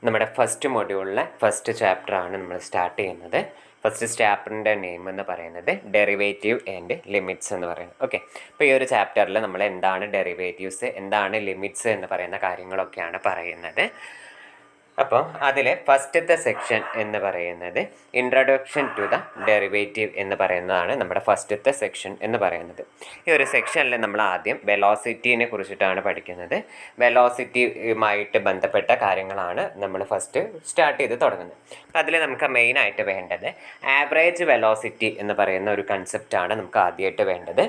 നമ്മുടെ first മൊഡ്യൂളിലെ first ചാപ്റ്ററാണ് നമ്മൾ സ്റ്റാർട്ട് ചെയ്യുന്നത്. ഫസ്റ്റ് ചാപ്റ്ററിൻ്റെ നെയിം എന്ന് പറയുന്നത് ഡെറിവേറ്റീവ് ആൻഡ് ലിമിറ്റ്സ് എന്ന് പറയുന്നത്. ഓക്കെ, അപ്പോൾ ഈ ഒരു ചാപ്റ്ററിൽ നമ്മൾ എന്താണ് ഡെറിവേറ്റീവ്സ്, എന്താണ് ലിമിറ്റ്സ് എന്ന് പറയുന്ന കാര്യങ്ങളൊക്കെയാണ് പറയുന്നത്. അപ്പോൾ അതിൽ ഫസ്റ്റത്തെ സെക്ഷൻ എന്ന് പറയുന്നത് ഇൻട്രൊഡക്ഷൻ ടു ദ ഡെറിവേറ്റീവ് എന്ന് പറയുന്നതാണ് നമ്മുടെ ഫസ്റ്റത്തെ സെക്ഷൻ എന്ന് പറയുന്നത്. ഈ ഒരു സെക്ഷനിൽ നമ്മൾ ആദ്യം വെലോസിറ്റീനെ കുറിച്ചിട്ടാണ് പഠിക്കുന്നത്. വെലോസിറ്റിയുമായിട്ട് ബന്ധപ്പെട്ട കാര്യങ്ങളാണ് നമ്മൾ ഫസ്റ്റ് സ്റ്റാർട്ട് ചെയ്ത് തുടങ്ങുന്നത്. അപ്പോൾ അതിൽ നമുക്ക് മെയിനായിട്ട് വേണ്ടത് ആവറേജ് വെലോസിറ്റി എന്ന് പറയുന്ന ഒരു കൺസെപ്റ്റാണ് നമുക്ക് ആദ്യമായിട്ട് വേണ്ടത്.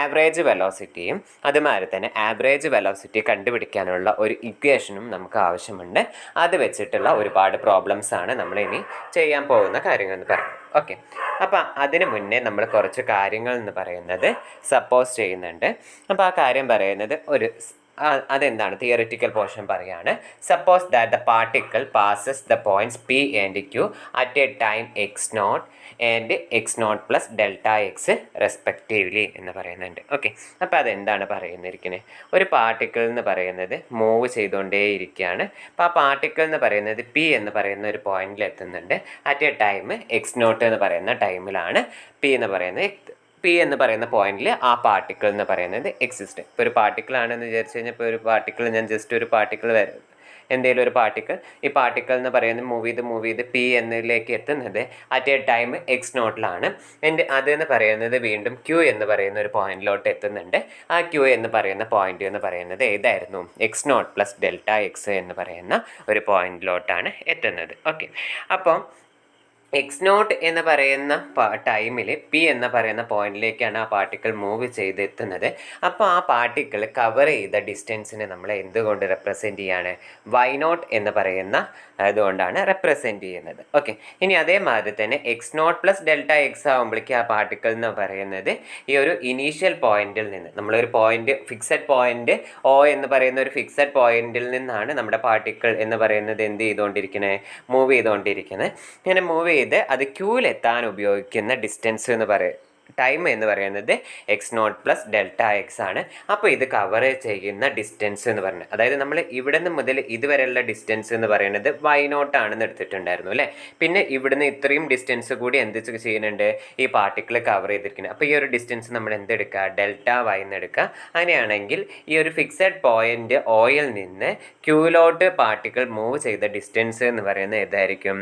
ആവറേജ് വെലോസിറ്റിയും അതുമാതിരി തന്നെ ആവറേജ് വെലോസിറ്റി കണ്ടുപിടിക്കാനുള്ള ഒരു ഇക്വേഷനും നമുക്ക് ആവശ്യമുണ്ട്. അത് വെച്ചിട്ടുള്ള ഒരുപാട് പ്രോബ്ലംസ് ആണ് നമ്മൾ ഇനി ചെയ്യാൻ പോകുന്ന കാര്യങ്ങൾ എന്ന് പറയുന്നത്. ഓക്കെ, അപ്പം അതിന് മുന്നേ നമ്മൾ കുറച്ച് കാര്യങ്ങൾ എന്ന് പറയുന്നത് സപ്പോസ് ചെയ്യുന്നുണ്ട്. അപ്പോൾ ആ കാര്യം പറയുന്നത് അതെന്താണ് തിയറിറ്റിക്കൽ പോർഷൻ പറയാണ്. Suppose that the particle passes the points P and Q at a time x0 and x0 plus delta X respectively എന്ന് പറയുന്നുണ്ട്. ഓക്കെ, അപ്പോൾ അതെന്താണ് പറയുന്നിരിക്കുന്നത്? ഒരു പാർട്ടിക്കിൾ എന്ന് പറയുന്നത് മൂവ് ചെയ്തുകൊണ്ടേയിരിക്കുകയാണ്. അപ്പോൾ ആ പാർട്ടിക്കിൾ എന്ന് പറയുന്നത് പി എന്ന് പറയുന്ന ഒരു പോയിന്റിൽ എത്തുന്നുണ്ട്. അറ്റ് എ ടൈം x0 എന്ന് പറയുന്ന ടൈമിലാണ് പി എന്ന് പറയുന്ന പോയിന്റിൽ ആ പാർട്ടിക്കിൾ എന്ന് പറയുന്നത് എക്സിസ്റ്റ്. ഇപ്പോൾ ഒരു പാർട്ടിക്കിൾ ആണെന്ന് വിചാരിച്ചു കഴിഞ്ഞാൽ, ഇപ്പോൾ ഒരു പാർട്ടിക്കിൾ ഞാൻ ജസ്റ്റ് ഒരു പാർട്ടിക്കിൾ എന്തെങ്കിലും ഒരു പാർട്ടിക്കിൾ, ഈ പാർട്ടിക്കിൾ എന്ന് പറയുന്നത് മൂവ് ചെയ്ത് പി എന്നിലേക്ക് എത്തുന്നത് അറ്റ് എ ടൈം x0 അതെന്ന് പറയുന്നത് വീണ്ടും ക്യൂ എന്ന് പറയുന്ന ഒരു പോയിന്റിലോട്ട് എത്തുന്നുണ്ട്. ആ ക്യൂ എന്ന് പറയുന്ന പോയിന്റ് എന്ന് പറയുന്നത് ഏതായിരുന്നു? x0 പ്ലസ് ഡെൽറ്റ എക്സ് എന്ന് പറയുന്ന ഒരു പോയിന്റിലോട്ടാണ് എത്തുന്നത്. ഓക്കെ, അപ്പം x0 എന്ന് പറയുന്ന ടൈമിൽ പി എന്ന് പറയുന്ന പോയിന്റിലേക്കാണ് ആ പാർട്ടിക്കിൾ മൂവ് ചെയ്തെത്തുന്നത്. അപ്പോൾ ആ പാർട്ടിക്കിൾ കവർ ചെയ്ത ഡിസ്റ്റൻസിനെ നമ്മൾ എന്തുകൊണ്ട് റെപ്രസെൻറ്റ് ചെയ്യാണ്? y0 എന്ന് പറയുന്ന അതുകൊണ്ടാണ് റെപ്രസെൻറ്റ് ചെയ്യുന്നത്. ഓക്കെ, ഇനി അതേമാതിരി തന്നെ x0 പ്ലസ് ഡെൽറ്റ എക്സ് ആകുമ്പോഴേക്കും ആ പാർട്ടിക്കിൾ എന്ന് പറയുന്നത് ഈ ഒരു ഇനീഷ്യൽ പോയിന്റിൽ നിന്ന്, നമ്മളൊരു പോയിന്റ് ഫിക്സഡ് പോയിന്റ് O എന്ന് പറയുന്ന ഒരു ഫിക്സഡ് പോയിന്റിൽ നിന്നാണ് നമ്മുടെ പാർട്ടിക്കിൾ എന്ന് പറയുന്നത് എന്ത് ചെയ്തുകൊണ്ടിരിക്കുന്നത്? മൂവ് ചെയ്തുകൊണ്ടിരിക്കുന്നത്. ഇങ്ങനെ മൂവ് ചെയ്ത് അത് ക്യൂവിലെത്താൻ ഉപയോഗിക്കുന്ന ഡിസ്റ്റൻസ് എന്ന് ടൈം എന്ന് പറയുന്നത് x0 പ്ലസ് ഡെൽറ്റ എക്സ് ആണ്. അപ്പോൾ ഇത് കവർ ചെയ്യുന്ന ഡിസ്റ്റൻസ് എന്ന് പറയുന്നത്, അതായത് നമ്മൾ ഇവിടെ നിന്ന് മുതൽ ഇതുവരെയുള്ള ഡിസ്റ്റൻസ് എന്ന് പറയുന്നത് y0 ആണെന്ന് എടുത്തിട്ടുണ്ടായിരുന്നു അല്ലേ. പിന്നെ ഇവിടുന്ന് ഇത്രയും ഡിസ്റ്റൻസ് കൂടി എന്ത് ചെയ്യുന്നുണ്ട്? ഈ പാർട്ടിക്കിൾ കവർ ചെയ്തിരിക്കുന്നത്. അപ്പോൾ ഈ ഒരു ഡിസ്റ്റൻസ് നമ്മൾ എന്തെടുക്കുക? ഡെൽറ്റ വൈ എന്ന് എടുക്കുക. അങ്ങനെയാണെങ്കിൽ ഈ ഒരു ഫിക്സഡ് പോയിന്റ് ഓയിൽ നിന്ന് ക്യൂലോട്ട് പാർട്ടിക്കിൾ മൂവ് ചെയ്ത ഡിസ്റ്റൻസ് എന്ന് പറയുന്നത് ഏതായിരിക്കും?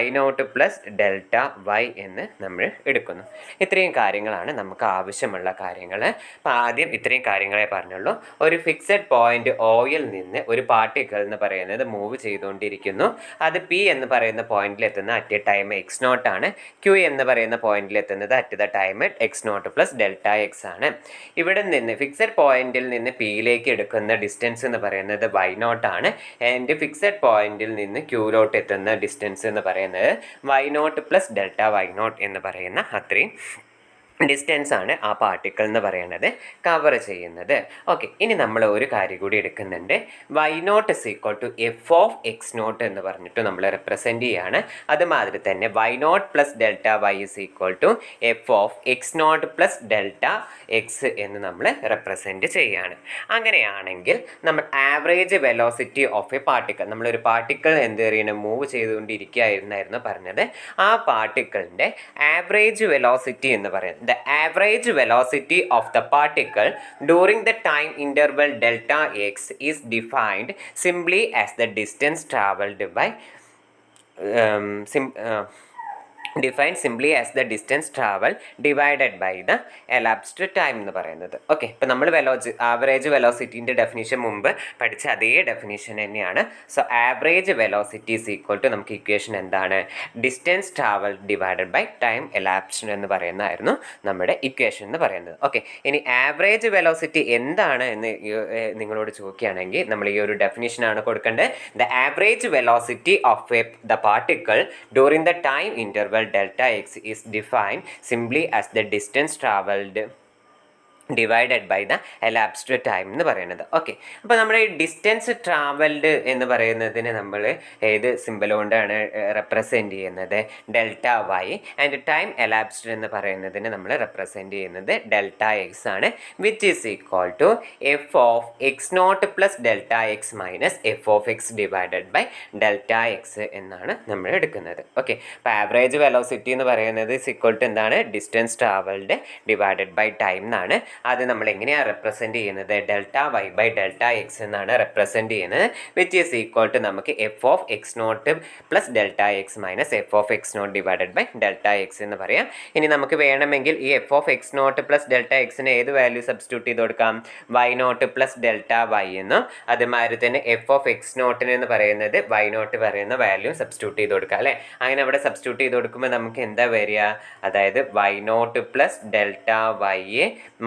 y0 പ്ലസ് ഡെൽറ്റ വൈ എന്ന് നമ്മൾ എടുക്കുന്നു. ഇത്രയും കാര്യങ്ങളാണ് നമുക്ക് ആവശ്യമുള്ള കാര്യങ്ങൾ. അപ്പോൾ ആദ്യം ഇത്രയും കാര്യങ്ങളെ പറഞ്ഞുള്ളൂ. ഒരു ഫിക്സഡ് പോയിന്റ് ഓയിൽ നിന്ന് ഒരു പാർട്ടിക്കിൾ എന്ന് പറയുന്നത് മൂവ് ചെയ്തുകൊണ്ടിരിക്കുന്നു. അത് പി എന്ന് പറയുന്ന പോയിന്റിൽ എത്തുന്ന അറ്റ് എ ടൈം x0 ആണ്. ക്യൂ എന്ന് പറയുന്ന പോയിന്റിൽ എത്തുന്നത് at the time x0 plus delta X ആണ്. ഇവിടെ നിന്ന് ഫിക്സഡ് പോയിന്റിൽ നിന്ന് പിയിലേക്ക് എടുക്കുന്ന ഡിസ്റ്റൻസ് എന്ന് പറയുന്നത് y0 ആണ്. ആൻഡ് ഫിക്സഡ് പോയിന്റിൽ നിന്ന് ക്യൂലോട്ട് എത്തുന്ന ഡിസ്റ്റൻസ് എന്ന് പറയുന്നത് y0 പ്ലസ് ഡെൽറ്റ y0 എന്ന് പറയുന്ന അത്രയും ഡിസ്റ്റൻസ് ആണ് ആ പാർട്ടിക്കിൾ എന്ന് പറയുന്നത് കവർ ചെയ്യുന്നത്. ഓക്കെ, ഇനി നമ്മൾ ഒരു കാര്യം കൂടി എടുക്കുന്നുണ്ട്. y0 is equal to F of x0 എന്ന് പറഞ്ഞിട്ട് നമ്മൾ റെപ്രസെൻറ്റ് ചെയ്യാണ്. അതുമാതിരി തന്നെ y0 plus delta Y is equal to F of x0 plus delta X എന്ന് നമ്മൾ റെപ്രസെൻറ്റ് ചെയ്യുകയാണ്. അങ്ങനെയാണെങ്കിൽ നമ്മൾ average velocity of a particle, നമ്മളൊരു പാർട്ടിക്കിൾ എന്ത് ചെയ്യണം? മൂവ് ചെയ്തുകൊണ്ടിരിക്കുകയായിരുന്നു പറഞ്ഞത്. ആ പാർട്ടിക്കിളിൻ്റെ ആവറേജ് വെലോസിറ്റി എന്ന് പറയുന്നത്, the average velocity of the particle during the time interval delta x is defined simply as the distance traveled by defined simply as the distance travel divided by the elapsed time എന്ന് പറയുന്നത്. Okay, ഇപ്പം നമ്മൾ average വെലോസിറ്റീൻ്റെ definition മുമ്പ് പഠിച്ച അതേ definition തന്നെയാണ്. So average velocity is equal to നമുക്ക് equation എന്താണ്? Distance travel divided by time elapsed എന്ന് പറയുന്നതായിരുന്നു നമ്മുടെ ഇക്വേഷൻ എന്ന് പറയുന്നത്. ഓക്കെ, ഇനി ആവറേജ് വെലോസിറ്റി എന്താണ് എന്ന് നിങ്ങളോട് ചോദിക്കുകയാണെങ്കിൽ നമ്മൾ ഈ ഒരു ഡെഫിനിഷനാണ് കൊടുക്കേണ്ടത്. The average velocity of the particle during the time interval delta x is defined simply as the distance traveled divided by the elapsed time എന്ന് പറയുന്നത്. ഓക്കെ, അപ്പോൾ നമ്മുടെ ഈ ഡിസ്റ്റൻസ് ട്രാവൽഡ് എന്ന് പറയുന്നതിന് നമ്മൾ ഏത് സിമ്പിൾ കൊണ്ടാണ് റെപ്രസെൻറ്റ് ചെയ്യുന്നത്? Delta Y. And time elapsed എന്ന് പറയുന്നതിന് നമ്മൾ റെപ്രസെൻറ്റ് ചെയ്യുന്നത് ഡെൽറ്റ എക്സ് ആണ്, which is equal to F of X naught plus delta X minus F of X divided by delta X എന്നാണ് നമ്മൾ എടുക്കുന്നത്. ഓക്കെ, അപ്പോൾ ആവറേജ് വെലോസിറ്റി എന്ന് പറയുന്നത് ഇസ് ഈക്വൽ ടു എന്താണ്? Distance travelled divided by time എന്നാണ്. അത് നമ്മൾ എങ്ങനെയാണ് റെപ്രസെൻറ്റ് ചെയ്യുന്നത്? Delta Y by delta X എന്നാണ് റെപ്രസെൻറ്റ് ചെയ്യുന്നത്, വിച്ച് ഈസ് ഈക്വൽ ടു നമുക്ക് F of X naught plus delta X minus F of X naught divided by delta X എന്ന് പറയാം. ഇനി നമുക്ക് വേണമെങ്കിൽ ഈ F of X naught plus delta എക്സിന് ഏത് വാല്യൂ സബ്സ്റ്റിറ്റ്യൂട്ട് ചെയ്ത് കൊടുക്കാം? Y naught plus delta Y എന്നും അതുമാതിരി തന്നെ എഫ് ഓഫ് എക്സ് നോട്ടിന് എന്ന് പറയുന്നത് വൈ നോട്ട് പറയുന്ന വാല്യൂ സബ്സ്റ്റിറ്റ്യൂട്ട് ചെയ്ത് കൊടുക്കാം അല്ലേ. അങ്ങനെ അവിടെ സബ്സ്റ്റിറ്റ്യൂട്ട് ചെയ്ത് കൊടുക്കുമ്പോൾ നമുക്ക് എന്താ വരിക? അതായത് Y naught plus delta Y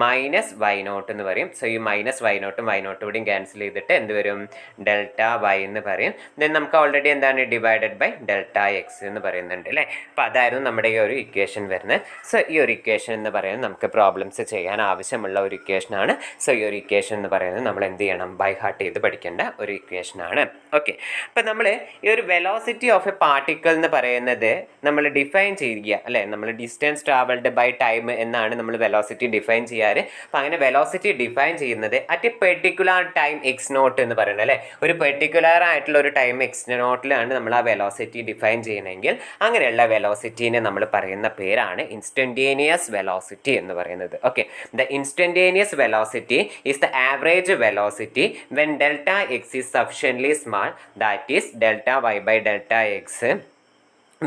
minus Y naught എന്ന് പറയും. സോ ഈ മൈനസ് വൈ നോട്ടും ഇവിടെയും ക്യാൻസൽ ചെയ്തിട്ട് എന്ത് വരും? ഡെൽറ്റ വൈ എന്ന് പറയും. ദെൻ നമുക്ക് ഓൾറെഡി എന്താണ്? ഡിവൈഡഡ് ബൈ ഡെൽറ്റ എക്സ് എന്ന് പറയുന്നുണ്ട് അല്ലേ. അപ്പോൾ അതായിരുന്നു നമ്മുടെ ഈ ഒരു ഇക്വേഷൻ വരുന്നത്. സോ ഈ ഒരു ഇക്വേഷൻ എന്ന് പറയുന്നത് നമുക്ക് പ്രോബ്ലംസ് ചെയ്യാൻ ആവശ്യമുള്ള ഒരു ഇക്വേഷനാണ്. സോ ഈ ഒരു ഇക്വേഷൻ എന്ന് പറയുന്നത് നമ്മൾ എന്ത് ചെയ്യണം? ബൈ ഹാർട്ട് ചെയ്ത് പഠിക്കേണ്ട ഒരു ഇക്വേഷനാണ്. ഓക്കെ, അപ്പോൾ നമ്മൾ ഈ ഒരു വെലോസിറ്റി ഓഫ് എ പാർട്ടിക്കിൾ എന്ന് പറയുന്നത് നമ്മൾ ഡിഫൈൻ ചെയ്യുക അല്ലേ. നമ്മൾ ഡിസ്റ്റൻസ് ട്രാവൽഡ് ബൈ ടൈം എന്നാണ് നമ്മൾ വെലോസിറ്റി ഡിഫൈൻ ചെയ്യാറ്. അപ്പോൾ അങ്ങനെ വെലോസിറ്റി ഡിഫൈൻ ചെയ്യുന്നത് at a particular time X naught എന്ന് പറയുന്നത് അല്ലേ. ഒരു പെർട്ടിക്കുലർ ആയിട്ടുള്ള ഒരു ടൈം എക്സ് നോട്ടിലാണ് നമ്മൾ ആ വെലോസിറ്റി ഡിഫൈൻ ചെയ്യണമെങ്കിൽ അങ്ങനെയുള്ള വെലോസിറ്റീനെ നമ്മൾ പറയുന്ന പേരാണ് ഇൻസ്റ്റൻറ്റേനിയസ് വെലോസിറ്റി എന്ന് പറയുന്നത്. Okay, the instantaneous velocity is the average velocity when delta X is sufficiently small, that is delta Y by delta X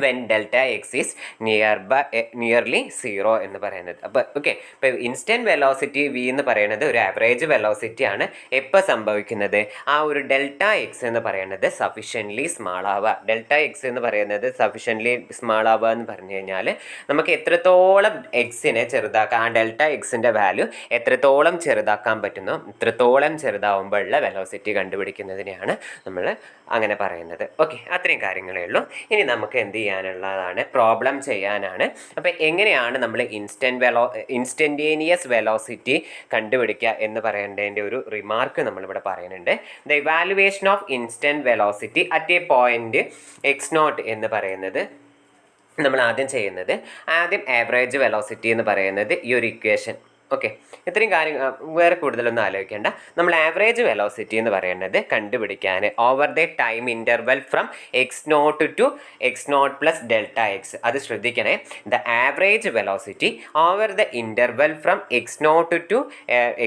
when delta X is nearly zero എന്ന് പറയുന്നത്. അപ്പോൾ ഓക്കെ, ഇപ്പോൾ ഇൻസ്റ്റൻറ്റ് വെലോസിറ്റി വി എന്ന് പറയുന്നത് ഒരു average velocity ആണ്. എപ്പോൾ സംഭവിക്കുന്നത്? ആ ഒരു ഡെൽറ്റ എക്സ് എന്ന് പറയുന്നത് സഫിഷ്യൻ്റ്ലി സ്മാൾ ആവുക. ഡെൽറ്റ എക്സ് എന്ന് പറയുന്നത് സഫിഷ്യൻ്റ്ലി സ്മാൾ ആവുക എന്ന് പറഞ്ഞു കഴിഞ്ഞാൽ നമുക്ക് എത്രത്തോളം എക്സിനെ ചെറുതാക്കാം, ആ ഡെൽറ്റ എക്സിൻ്റെ വാല്യൂ എത്രത്തോളം ചെറുതാക്കാൻ പറ്റുന്നോ എത്രത്തോളം ചെറുതാവുമ്പോഴുള്ള വെലോസിറ്റി കണ്ടുപിടിക്കുന്നതിനെയാണ് നമ്മൾ അങ്ങനെ പറയുന്നത്. ഓക്കെ, അത്രയും കാര്യങ്ങളേ ഉള്ളൂ. ഇനി നമുക്ക് എന്ത് ചെയ്യാനുള്ളതാണ്? പ്രോബ്ലം ചെയ്യാനാണ്. അപ്പോൾ എങ്ങനെയാണ് നമ്മൾ ഇൻസ്റ്റൻറ്റേനിയസ് വെലോസിറ്റി കണ്ടുപിടിക്കുക എന്ന് പറയേണ്ടതിൻ്റെ ഒരു റിമാർക്ക് നമ്മളിവിടെ പറയുന്നുണ്ട്. The evaluation of instant velocity at a point X naught എന്ന് പറയുന്നത് നമ്മൾ ആദ്യം ചെയ്യുന്നത്, ആദ്യം ആവറേജ് വെലോസിറ്റി എന്ന് പറയുന്നത് ഈ ഒരു ഇക്വേഷൻ. ഓക്കെ, ഇത്രയും കാര്യം വേറെ കൂടുതലൊന്നും ആലോചിക്കേണ്ട. നമ്മൾ ആവറേജ് വെലോസിറ്റി എന്ന് പറയുന്നത് കണ്ടുപിടിക്കാൻ over the time interval from X naught to X naught plus delta X. അത് ശ്രദ്ധിക്കണേ. The average velocity over the interval from X naught to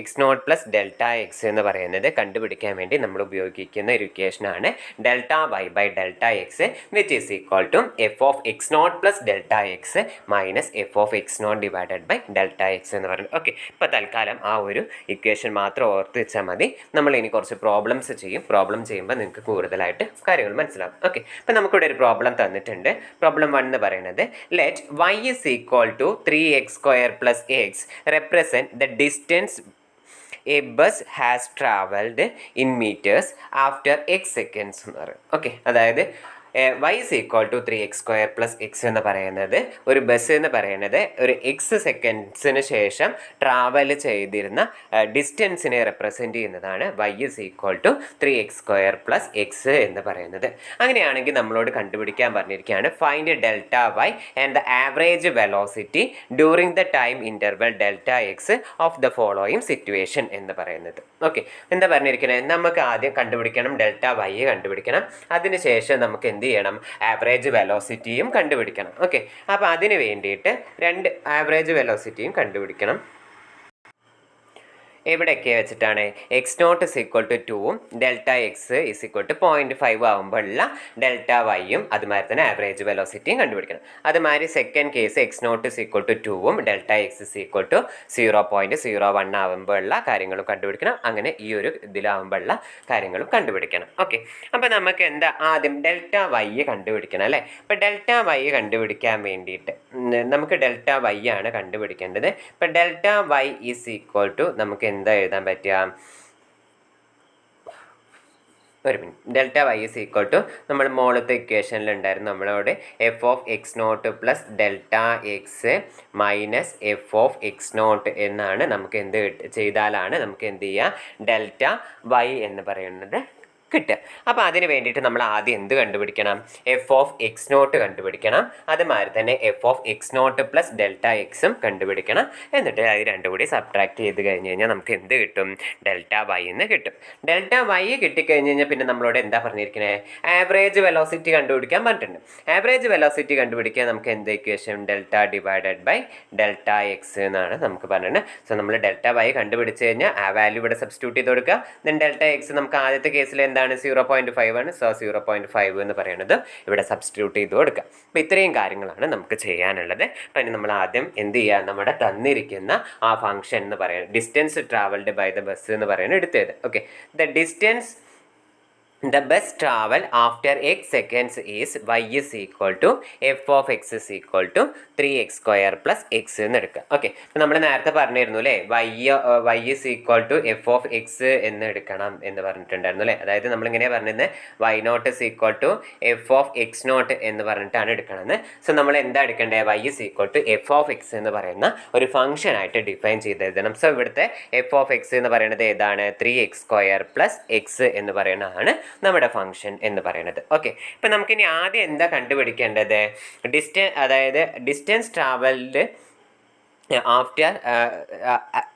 X naught plus delta X എന്ന് പറയുന്നത് കണ്ടുപിടിക്കാൻ വേണ്ടി നമ്മൾ ഉപയോഗിക്കുന്ന ഒരു ഇക്വേഷനാണ് delta Y by delta X, which is equal to F of X naught plus delta X minus F of X naught divided by delta X എന്ന് പറയുന്നത്. ഓക്കെ, ഇപ്പോൾ തൽക്കാലം ആ ഒരു ഇക്വേഷൻ മാത്രം ഓർത്ത് വെച്ചാൽ മതി. നമ്മൾ ഇനി കുറച്ച് പ്രോബ്ലംസ് ചെയ്യും. പ്രോബ്ലം ചെയ്യുമ്പോൾ നിങ്ങൾക്ക് കൂടുതലായിട്ട് കാര്യങ്ങൾ മനസ്സിലാവും. ഓക്കെ, ഇപ്പോൾ നമുക്കിവിടെ ഒരു പ്രോബ്ലം തന്നിട്ടുണ്ട്. പ്രോബ്ലം 1 എന്ന് പറയുന്നത്, let y is equal to 3x² plus x represent the distance a bus has traveled in meters after x seconds എന്ന് പറയും. ഓക്കെ, അതായത് y is equal to 3x² plus x എന്ന് പറയുന്നത് ഒരു ബസ് എന്ന് പറയുന്നത് ഒരു എക്സ് സെക്കൻഡ്സിന് ശേഷം ട്രാവൽ ചെയ്തിരുന്ന ഡിസ്റ്റൻസിനെ റെപ്രസെൻറ്റ് ചെയ്യുന്നതാണ് y is equal to 3x² plus x എന്ന് പറയുന്നത്. അങ്ങനെയാണെങ്കിൽ നമ്മളോട് കണ്ടുപിടിക്കാൻ പറഞ്ഞിരിക്കുകയാണ് find delta y and the average velocity during the time interval delta X of the following situation എന്ന് പറയുന്നത്. ഓക്കെ, എന്താ പറഞ്ഞിരിക്കുന്നത്? നമുക്ക് ആദ്യം കണ്ടുപിടിക്കണം ഡെൽറ്റ y കണ്ടുപിടിക്കണം. അതിനുശേഷം നമുക്ക് എന്ത് ചെയ്യണം? ആവറേജ് വെലോസിറ്റിയും കണ്ടുപിടിക്കണം. ഓക്കെ, അപ്പോൾ അതിന് വേണ്ടിയിട്ട് രണ്ട് ആവറേജ് വെലോസിറ്റിയും കണ്ടുപിടിക്കണം. എവിടെയൊക്കെ വെച്ചിട്ടാണ്? X naught is equal to 2ഉം delta X is equal to 0.5 ആകുമ്പോഴുള്ള ഡെൽറ്റ വൈയും അതുമാതിരി തന്നെ ആവറേജ് വെലോസിറ്റിയും കണ്ടുപിടിക്കണം. അതുമാതിരി second case X naught is equal to 2ഉം delta X is equal to 0.01 ആകുമ്പോഴുള്ള കാര്യങ്ങളും കണ്ടുപിടിക്കണം. അങ്ങനെ ഈ ഒരു ഇതിലാവുമ്പോഴുള്ള കാര്യങ്ങളും കണ്ടുപിടിക്കണം. ഓക്കെ, അപ്പോൾ നമുക്ക് എന്താ ആദ്യം ഡെൽറ്റ വൈ കണ്ടുപിടിക്കണം അല്ലേ. അപ്പോൾ ഡെൽറ്റ വൈ കണ്ടുപിടിക്കാൻ വേണ്ടിയിട്ട് നമുക്ക് ഡെൽറ്റ വൈ ആണ് കണ്ടുപിടിക്കേണ്ടത്. ഇപ്പോൾ delta Y is equal to നമുക്ക് എന്താ എഴുതാൻ പറ്റുക? ഒരു minute. Delta Y is equal to നമ്മൾ മുകളിലത്തെ ഇക്വേഷനിലുണ്ടായിരുന്നു നമ്മളോട് F of X naught plus delta X minus F of X naught എന്നാണ് നമുക്ക് എന്ത് ചെയ്താലാണ് നമുക്ക് എന്ത് ചെയ്യുക ഡെൽറ്റ വൈ എന്ന് പറയുന്നത് കിട്ടുക. അപ്പോൾ അതിന് വേണ്ടിയിട്ട് നമ്മൾ ആദ്യം എന്ത് കണ്ടുപിടിക്കണം? എഫ് ഓഫ് എക്സ് നോട്ട് കണ്ടുപിടിക്കണം. അതുമാതിരി തന്നെ F of X naught plus delta എക്സും കണ്ടുപിടിക്കണം. എന്നിട്ട് അത് രണ്ടും കൂടി സബ്ട്രാക്ട് ചെയ്ത് കഴിഞ്ഞ് കഴിഞ്ഞാൽ നമുക്ക് എന്ത് കിട്ടും? ഡെൽറ്റ വൈ എന്ന് കിട്ടും. ഡെൽറ്റ വൈ കിട്ടിക്കഴിഞ്ഞ് കഴിഞ്ഞാൽ പിന്നെ നമ്മളോട് എന്താ പറഞ്ഞിരിക്കുന്നത്? ആവറേജ് വെലോസിറ്റി കണ്ടുപിടിക്കാൻ പറഞ്ഞിട്ടുണ്ട്. ആവറേജ് വെലോസിറ്റി കണ്ടുപിടിക്കാൻ നമുക്ക് എന്ത് equation? Delta divided by delta X എന്നാണ് നമുക്ക് പറഞ്ഞത്. സോ നമ്മൾ ഡെൽറ്റ വൈ കണ്ടുപിടിച്ച് കഴിഞ്ഞാൽ ആ വാല്യൂ ഇവിടെ സബ്സ്റ്റിറ്റ്യൂട്ട് ചെയ്ത് കൊടുക്കുക. ദെൻ ഡെൽറ്റ എക്സ് നമുക്ക് ആദ്യത്തെ കേസിൽ എന്താണ്? 0.5 ആണ്. സോ 0.5 എന്ന് പറയുന്നത് ഇവിടെ സബ്സ്റ്റിറ്റ്യൂട്ട് ചെയ്ത് കൊടുക്കുക. അപ്പോൾ ഇത്രയും കാര്യങ്ങളാണ് നമുക്ക് ചെയ്യാനുള്ളത്. അപ്പോൾ ഇനി നമ്മൾ ആദ്യം എന്ത് ചെയ്യുക? നമ്മുടെ തന്നിരിക്കുന്ന ആ ഫംഗ്ഷൻ എന്ന് പറയുന്നത് distance travelled by the bus എന്ന് പറയുന്നത് എടുത്തത്. Okay, the distance the bus travel after x seconds is y is equal to f of x is equal to 3x square plus x എന്ന് എടുക്കുക. ഓക്കെ, അപ്പോൾ നമ്മൾ നേരത്തെ പറഞ്ഞിരുന്നു അല്ലേ, y is equal to f of x എന്ന് എടുക്കണം എന്ന് പറഞ്ഞിട്ടുണ്ടായിരുന്നു അല്ലേ. അതായത് നമ്മളിങ്ങനെ പറഞ്ഞിരുന്നത് y naught is equal to f of x naught എന്ന് പറഞ്ഞിട്ടാണ് എടുക്കണമെന്ന്. സോ നമ്മൾ എന്താ എടുക്കേണ്ടത്? y is equal to f of x എന്ന് പറയുന്ന ഒരു ഫംഗ്ഷൻ ആയിട്ട് ഡിഫൈൻ ചെയ്ത് എഴുതണം. സോ ഇവിടുത്തെ f of x എന്ന് പറയുന്നത് ഏതാണ്? 3x square plus x എന്ന് പറയുന്നതാണ് നമ്മുടെ ഫംഗ്ഷൻ എന്ന് പറയുന്നത്. ഓക്കെ, ഇപ്പം നമുക്കിനി ആദ്യം എന്താ കണ്ടുപിടിക്കേണ്ടത്? അതായത് distance travelled after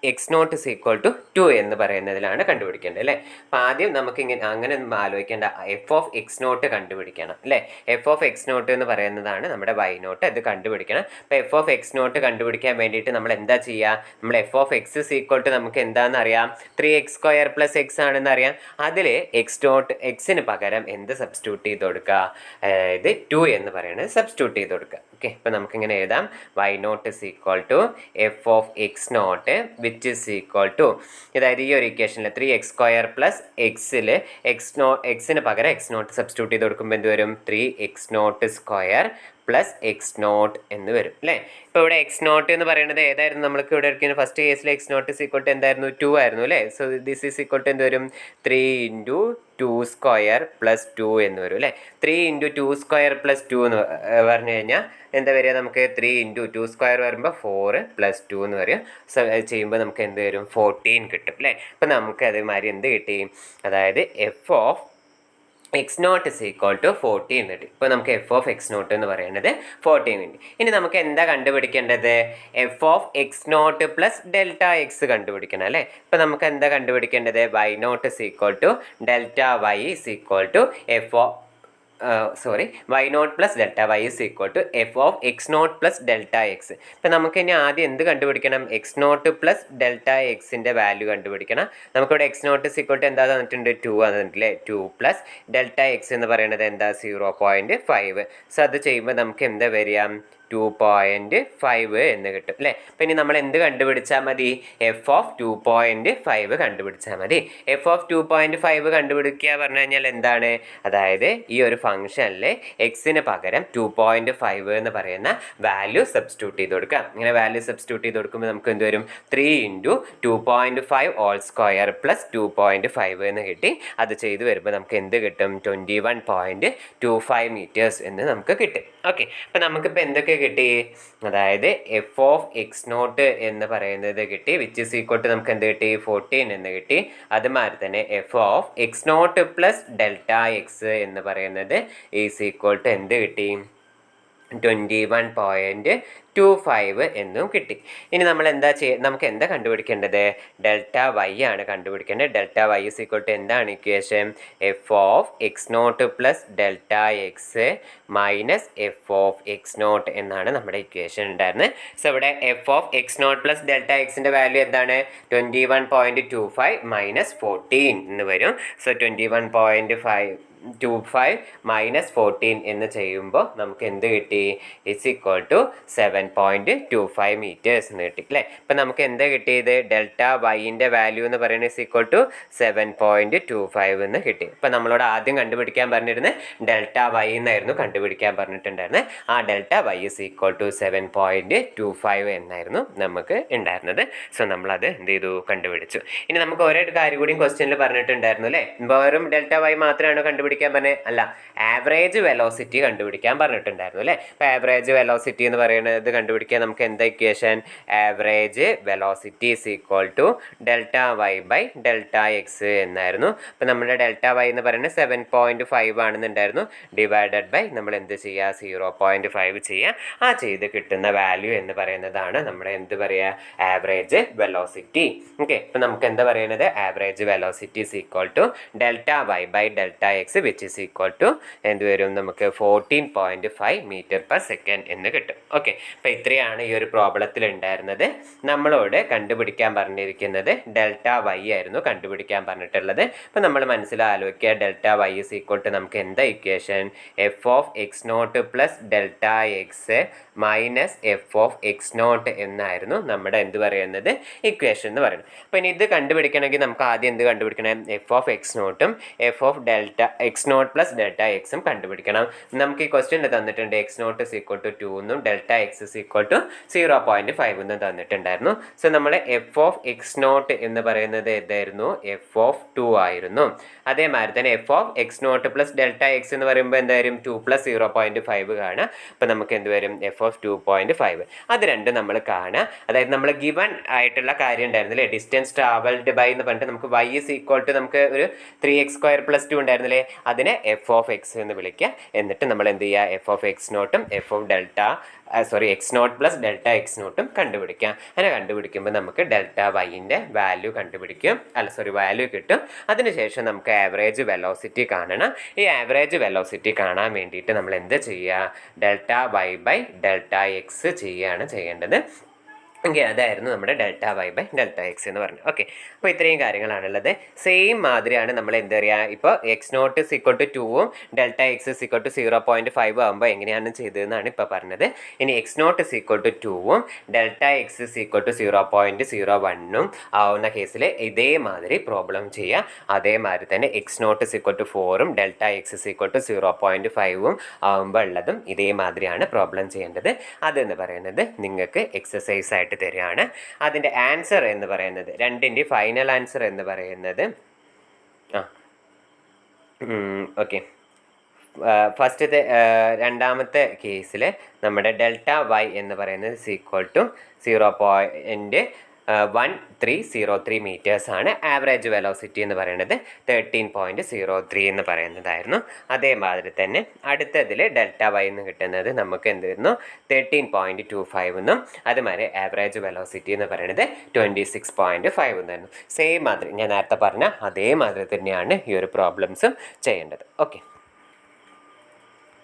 X naught is equal to 2 എന്ന് പറയുന്നതിലാണ് കണ്ടുപിടിക്കേണ്ടത് അല്ലേ. അപ്പം ആദ്യം നമുക്കിങ്ങനെ അങ്ങനെ ഒന്നും ആലോചിക്കേണ്ട, എഫ് ഓഫ് എക്സ് നോട്ട് കണ്ടുപിടിക്കണം അല്ലേ. എഫ് ഓഫ് എക്സ് നോട്ട് എന്ന് പറയുന്നതാണ് നമ്മുടെ വൈ നോട്ട്, അത് കണ്ടുപിടിക്കണം. അപ്പോൾ എഫ് ഓഫ് എക്സ് നോട്ട് കണ്ടുപിടിക്കാൻ വേണ്ടിയിട്ട് നമ്മൾ എന്താ ചെയ്യുക? നമ്മൾ F of X is equal to നമുക്ക് എന്താണെന്ന് അറിയാം? 3x സ്ക്വയർ പ്ലസ് എക്സ് ആണെന്ന് അറിയാം. അതിൽ എക്സ് നോട്ട് എക്സിന് പകരം എന്ത് സബ്സ്റ്റിറ്റ്യൂട്ട് ചെയ്ത് കൊടുക്കുക? ഇത് 2 എന്ന് പറയുന്നത് സബ്സ്റ്റിറ്റ്യൂട്ട് ചെയ്ത് കൊടുക്കുക. ഓക്കെ, അപ്പോൾ നമുക്കിങ്ങനെ എഴുതാം Y naught is equal to F of X naught which is equal to, അതായത് ഈ ഒരു ഇക്വേഷനിൽ 3x സ്ക്വയർ പ്ലസ് എക്സിൽ എക്സിന് പകരം എക്സ് നോട്ട് സബ്സ്റ്റിറ്റ്യൂട്ട് ചെയ്ത് കൊടുക്കുമ്പോൾ എന്ത് വരും? 3x naught square plus X naught എന്ന് വരും അല്ലേ. ഇപ്പോൾ ഇവിടെ എക്സ് നോട്ട് എന്ന് പറയുന്നത് ഏതായിരുന്നു? നമ്മൾക്ക് ഇവിടെ ഇരിക്കുന്ന ഫസ്റ്റ് കേസിൽ X naught is equal to എന്തായിരുന്നു? 2 ആയിരുന്നു അല്ലേ. So this is equal to എന്ത് വരും? 3 × 2 സ്ക്വയർ പ്ലസ് 2 എന്ന് വരും അല്ലേ. 3 × 2 സ്ക്വയർ പ്ലസ് 2 എന്ന് പറഞ്ഞു കഴിഞ്ഞാൽ എന്താ വരിക? നമുക്ക് 3 × 2 സ്ക്വയർ വരുമ്പോൾ 4 + 2 എന്ന് വരും. സോ ചെയ്യുമ്പോൾ നമുക്ക് എന്ത് വരും? 14 കിട്ടും അല്ലേ. അപ്പം നമുക്ക് അതേമാതിരി എന്ത് കിട്ടി? അതായത് F of X naught is equal to 14 കിട്ടി. ഇപ്പോൾ നമുക്ക് എഫ് ഓഫ് എക്സ് നോട്ട് എന്ന് പറയുന്നത് 14 കിട്ടി. ഇനി നമുക്ക് എന്താ കണ്ടുപിടിക്കേണ്ടത്? F of X naught plus delta X കണ്ടുപിടിക്കണം അല്ലേ. ഇപ്പോൾ നമുക്ക് എന്താ കണ്ടുപിടിക്കേണ്ടത്? Y naught is equal to delta Y is equal to F of Y naught plus delta Y is equal to F of X naught plus delta X. ഇപ്പം നമുക്ക് ഇനി ആദ്യം എന്ത് കണ്ടുപിടിക്കണം? എക്സ് നോട്ട് പ്ലസ് ഡെൽറ്റ എക്സിൻ്റെ value കണ്ടുപിടിക്കണം. നമുക്കിവിടെ X naught is equal to എന്താ തന്നിട്ടുണ്ട്? 2 തന്നിട്ടില്ലേ. 2 പ്ലസ് ഡെൽറ്റ എക്സ് എന്ന് പറയുന്നത് എന്താ? 0.5. സോ അത് ചെയ്യുമ്പോൾ നമുക്ക് എന്താ വരിക? 2.5 എന്ന് കിട്ടും അല്ലേ. അപ്പം ഇനി നമ്മൾ എന്ത് കണ്ടുപിടിച്ചാൽ മതി? എഫ് ഓഫ് 2.5 കണ്ടുപിടിച്ചാൽ മതി. എഫ് ഓഫ് 2.5 കണ്ടുപിടിക്കുക പറഞ്ഞു കഴിഞ്ഞാൽ എന്താണ്? അതായത് ഈ ഒരു ഫംഗ്ഷനിൽ എക്സിന് പകരം 2.5 എന്ന് പറയുന്ന വാല്യൂ സബ്സ്റ്റിറ്റ്യൂട്ട് ചെയ്ത് കൊടുക്കുക. ഇങ്ങനെ വാല്യൂ സബ്സ്റ്റിറ്റ്യൂട്ട് ചെയ്ത് കൊടുക്കുമ്പോൾ നമുക്ക് എന്ത് വരും? 3 × 2.5 ഹോൾ സ്ക്വയർ പ്ലസ് 2.5 എന്ന് കിട്ടി. അത് ചെയ്ത് വരുമ്പോൾ നമുക്ക് എന്ത് കിട്ടും? 21.25 മീറ്റേഴ്സ് എന്ന് നമുക്ക് കിട്ടും. ഓക്കെ, അപ്പം നമുക്കിപ്പോൾ എന്തൊക്കെ കിട്ടി? അതായത് എഫ് ഓഫ് എക്സ് നോട്ട് എന്ന് പറയുന്നത് കിട്ടി, വിച്ച് ഇസ് ഈക്വൽ ടു നമുക്ക് എന്ത് കിട്ടി? 14 എന്ന് കിട്ടി. അതുമാതിരി തന്നെ F of X naught plus delta X എന്ന് പറയുന്നത് ഈസ് ഈക്വൽ ടു എന്ത് കിട്ടി? 21.25 എന്നും കിട്ടി. ഇനി നമ്മൾ എന്താ നമുക്ക് എന്താ കണ്ടുപിടിക്കേണ്ടത്? ഡെൽറ്റ വൈ ആണ് കണ്ടുപിടിക്കേണ്ടത്. Delta Y is equal to എന്താണ് equation? F of X naught plus delta X minus F of X naught എന്നാണ് നമ്മുടെ ഇക്വേഷൻ ഉണ്ടായിരുന്നത്. സോ ഇവിടെ F of X naught plus delta എക്സിൻ്റെ വാല്യൂ എന്താണ്? 21.25 - 14 എന്ന് വരും. സോ 21.5 7.25 മൈനസ് 14 എന്ന് ചെയ്യുമ്പോൾ നമുക്ക് എന്ത് കിട്ടി? ഇറ്റ്സ് ഈക്വൽ ടു 7.25 മീറ്റേഴ്സ് എന്ന് കിട്ടി അല്ലേ? ഇപ്പം നമുക്ക് എന്താ കിട്ടിയത്? ഡെൽറ്റ വൈൻ്റെ വാല്യൂ എന്ന് പറയുന്നത് ഇസ് ഈക്വൽ ടു 7.25 എന്ന് കിട്ടി. ഇപ്പം നമ്മളോട് ആദ്യം കണ്ടുപിടിക്കാൻ പറഞ്ഞിരുന്നത് ഡെൽറ്റ വൈ എന്നായിരുന്നു കണ്ടുപിടിക്കാൻ പറഞ്ഞിട്ടുണ്ടായിരുന്നത്. ആ delta Y is equal to 7.25 എന്നായിരുന്നു നമുക്ക് ഉണ്ടായിരുന്നത്. സോ നമ്മളത് എന്ത് ചെയ്തു? കണ്ടുപിടിച്ചു. ഇനി നമുക്ക് ഒരേ കാര്യം കൂടി ക്വസ്റ്റ്യനിൽ പറഞ്ഞിട്ടുണ്ടായിരുന്നു അല്ലേ? വെറും ഡെൽറ്റ വൈ മാത്രമാണ് കണ്ടുപിടിക്കാൻ പറഞ്ഞത്? അല്ല, ആവറേജ് വെലോസിറ്റി കണ്ടുപിടിക്കാൻ പറഞ്ഞിട്ടുണ്ടായിരുന്നു അല്ലേ? അപ്പോൾ ആവറേജ് വെലോസിറ്റി എന്ന് പറയുന്നത് കണ്ടുപിടിക്കാൻ നമുക്ക് എന്താ equation? Average velocity is equal to delta Y by delta X എന്നായിരുന്നു. അപ്പോൾ നമ്മുടെ ഡെൽറ്റ വൈ എന്ന് പറയുന്നത് 7.5 ആണെന്നുണ്ടായിരുന്നു. ഡിവൈഡഡ് ബൈ നമ്മൾ എന്ത് ചെയ്യുക? 0.5 ചെയ്യുക. ആ ചെയ്ത് കിട്ടുന്ന വാല്യൂ എന്ന് പറയുന്നതാണ് നമ്മുടെ എന്ത് പറയുക? Average velocity. ഓക്കെ, അപ്പോൾ നമുക്ക് എന്താ പറയുന്നത്? Average velocity is equal to delta Y by delta X which is equal to എന്ത് വരും? നമുക്ക് 14.5 മീറ്റർ പെർ സെക്കൻഡ് എന്ന് കിട്ടും. ഓക്കെ, അപ്പോൾ ഇത്രയാണ് ഈ ഒരു പ്രോബ്ലത്തിൽ ഉണ്ടായിരുന്നത്. നമ്മളോട് കണ്ടുപിടിക്കാൻ പറഞ്ഞിരിക്കുന്നത് ഡെൽറ്റ വൈ ആയിരുന്നു കണ്ടുപിടിക്കാൻ പറഞ്ഞിട്ടുള്ളത്. അപ്പോൾ നമ്മൾ മനസ്സിലാലോചിക്കുക, delta Y is equal to നമുക്ക് എന്താ equation? F of X naught plus delta X minus F of X naught എന്നായിരുന്നു നമ്മുടെ എന്ത് പറയുന്നത്? ഇക്വേഷൻ എന്ന് പറയുന്നത്. അപ്പോൾ ഇനി ഇത് കണ്ടുപിടിക്കണമെങ്കിൽ നമുക്ക് ആദ്യം എന്ത് കണ്ടുപിടിക്കണം? എഫ് ഓഫ് എക്സ് നോട്ടും F of delta X naught plus delta എക്സും കണ്ടുപിടിക്കണം. നമുക്ക് ഈ ക്വസ്റ്റ്യനിൽ തന്നിട്ടുണ്ട് X naught is equal to 2 എന്നും delta X is equal to 0.5 എന്നും തന്നിട്ടുണ്ടായിരുന്നു. സോ നമ്മൾ എഫ് ഓഫ് എക്സ് നോട്ട് എന്ന് പറയുന്നത് എന്തായിരുന്നു? എഫ് ഓഫ് 2 ആയിരുന്നു. അതേമാതിരി തന്നെ F of X naught plus delta X എന്ന് പറയുമ്പോൾ എന്തായാലും 2 പ്ലസ് 0.5 കാണുക. അപ്പോൾ നമുക്ക് എന്ത് വരും? F of 2.5. അത് രണ്ടും നമ്മൾ കാണുക. അതായത് നമ്മൾ ഗിവൺ ആയിട്ടുള്ള കാര്യം ഉണ്ടായിരുന്നില്ലേ? ഡിസ്റ്റൻസ് ട്രാവൽഡ് ബൈ എന്ന് പറഞ്ഞിട്ട് നമുക്ക് y ഇസ് ഈക്വൽ ടു നമുക്ക് ഒരു 3x² + 2 ഉണ്ടായിരുന്നില്ലേ? അതിനെ എഫ് ഓഫ് എക്സ് എന്ന് വിളിക്കുക. എന്നിട്ട് നമ്മൾ എന്ത് ചെയ്യുക? എഫ് ഓഫ് എക്സ് നോട്ടും F of X naught plus delta X നോട്ടും കണ്ടുപിടിക്കാം. അങ്ങനെ കണ്ടുപിടിക്കുമ്പോൾ നമുക്ക് ഡെൽറ്റ വൈൻ്റെ വാല്യൂ വാല്യൂ കിട്ടും. അതിനുശേഷം നമുക്ക് ആവറേജ് വെലോസിറ്റി കാണണം. ഈ ആവറേജ് വെലോസിറ്റി കാണാൻ വേണ്ടിയിട്ട് നമ്മൾ എന്ത് ചെയ്യുക? Delta Y by delta X ചെയ്യുകയാണ് ചെയ്യേണ്ടത്. ഓക്കെ, അതായിരുന്നു നമ്മുടെ delta Y by delta X എന്ന് പറഞ്ഞു. ഓക്കെ, അപ്പോൾ ഇത്രയും കാര്യങ്ങളാണുള്ളത്. സെയിം മാതിരിയാണ് നമ്മൾ എന്താ പറയുക? ഇപ്പോൾ X naught is equal to 2ഉം delta X is equal to 0.5 ആകുമ്പോൾ എങ്ങനെയാണ് ചെയ്തതെന്നാണ് ഇപ്പോൾ പറഞ്ഞത്. ഇനി X naught is equal to 2ഉം delta X is equal to 0.01ഉം ആവുന്ന കേസിൽ ഇതേമാതിരി പ്രോബ്ലം ചെയ്യുക. അതേമാതിരി തന്നെ X naught is equal to 4ഉം delta X is equal to 0.5ഉം ആകുമ്പോൾ ഉള്ളതും ഇതേമാതിരിയാണ് പ്രോബ്ലം ചെയ്യേണ്ടത്. അതെന്ന് പറയുന്നത് നിങ്ങൾക്ക് എക്സസൈസ് ആയിട്ട് തരികയാണ്. അതിൻ്റെ ആൻസർ എന്ന് പറയുന്നത് രണ്ടിൻ്റെ ഫൈനൽ ആൻസർ എന്ന് പറയുന്നത് ഓക്കെ, ഫസ്റ്റത്തെ രണ്ടാമത്തെ കേസിൽ നമ്മുടെ ഡെൽറ്റ വൈ എന്ന് പറയുന്നത് ഈക്വൽ ടു 0.1303 മീറ്റേഴ്സ് ആണ്. ആവറേജ് വെലോസിറ്റി എന്ന് പറയുന്നത് 13.03 എന്ന് പറയുന്നതായിരുന്നു. അതേമാതിരി തന്നെ അടുത്തതിൽ ഡെൽറ്റ വൈ എന്ന് കിട്ടുന്നത് നമുക്ക് എന്ത് വരുന്നു? 13.25 എന്നും അതുമാതിരി ആവറേജ് വെലോസിറ്റി എന്ന് പറയുന്നത് 26.5 എന്നായിരുന്നു. സെയിം മാതിരി ഞാൻ നേരത്തെ പറഞ്ഞ അതേമാതിരി തന്നെയാണ് ഈ ഒരു പ്രോബ്ലംസും ചെയ്യേണ്ടത്. ഓക്കെ.